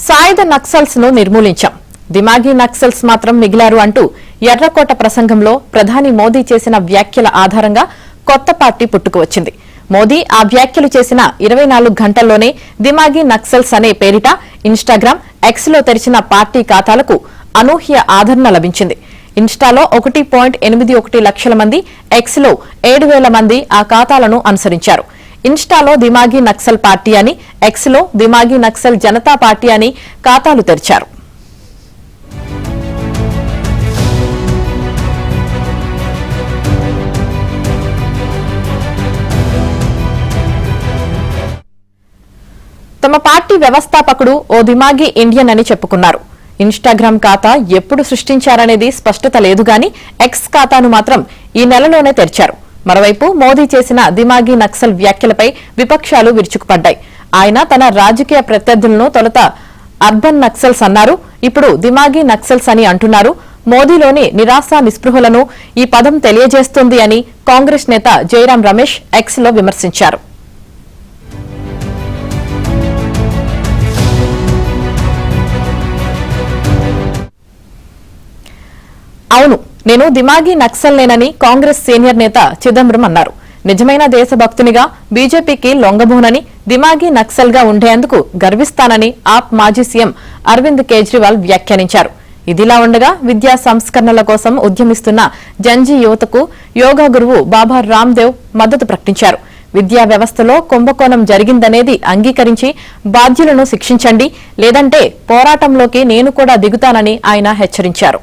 సాయుధ నక్సల్స్ ను నిర్మూలించాం, దిమాగి నక్సల్స్ మాత్రం మిగిలారు అంటూ ఎర్రకోట ప్రసంగంలో ప్రధాని మోదీ చేసిన వ్యాఖ్యల ఆధారంగా కొత్త పార్టీ పుట్టుకువచ్చింది. మోదీ ఆ వ్యాఖ్యలు చేసిన 24 గంటల్లోనే దిమాగి నక్సల్స్ అనే పేరిట ఇన్స్టాగ్రామ్, ఎక్స్ లో తెరిచిన పార్టీ ఖాతాలకు అనూహ్య ఆదరణ లభించింది. ఇన్స్టాలో 1.81 లక్షల మంది, ఎక్స్ లో 7,000 మంది ఆ ఖాతాలను అనుసరించారు. ఇన్స్టాలో దిమాగి నక్సల్ పార్టీ అని, ఎక్స్ లో దిమాగి నక్సల్ జనతా పార్టీ అని ఖాతాలు తెరిచారు. తమ పార్టీ వ్యవస్థాపకుడు ఓ దిమాగి ఇండియన్ అని చెప్పుకున్నారు. ఇన్స్టాగ్రామ్ ఖాతా ఎప్పుడు సృష్టించారనేది స్పష్టత లేదు గాని ఎక్స్ ఖాతాను మాత్రం ఈ నెలలోనే తెరిచారు. మరోవైపు మోదీ చేసిన దిమాగి నక్సల్ వ్యాఖ్యలపై విపక్షాలు విరుచుకుపడ్డాయి. ఆయన తన రాజకీయ ప్రత్యర్థులను తొలుత అర్బన్ నక్సల్స్ అన్నారు, ఇప్పుడు దిమాగి నక్సల్స్ అని అంటున్నారు. మోదీలోని నిరాశ నిస్పృహలను ఈ పదం తెలియజేస్తుంది అని కాంగ్రెస్ నేత జైరాం రమేష్ ఎక్స్ లో విమర్శించారు. అవును, నేను దిమాగి నక్సల్నేనని కాంగ్రెస్ సీనియర్ నేత చిదంబరం అన్నారు. నిజమైన దేశభక్తునిగా బీజేపీకి లొంగబోనని, దిమాగి నక్సల్ గా ఉండేందుకు గర్విస్తానని ఆప్ మాజీ సీఎం అరవింద్ కేజ్రీవాల్ వ్యాఖ్యానించారు. ఇదిలా ఉండగా విద్యా సంస్కరణల కోసం ఉద్యమిస్తున్న జంజీ యువతకు యోగా గురువు బాబా రామ్దేవ్ మద్దతు ప్రకటించారు. విద్యా వ్యవస్థలో కుంభకోణం జరిగిందనేది అంగీకరించి బాధ్యులను శిక్షించండి, లేదంటే పోరాటంలోకి నేను కూడా దిగుతానని ఆయన హెచ్చరించారు.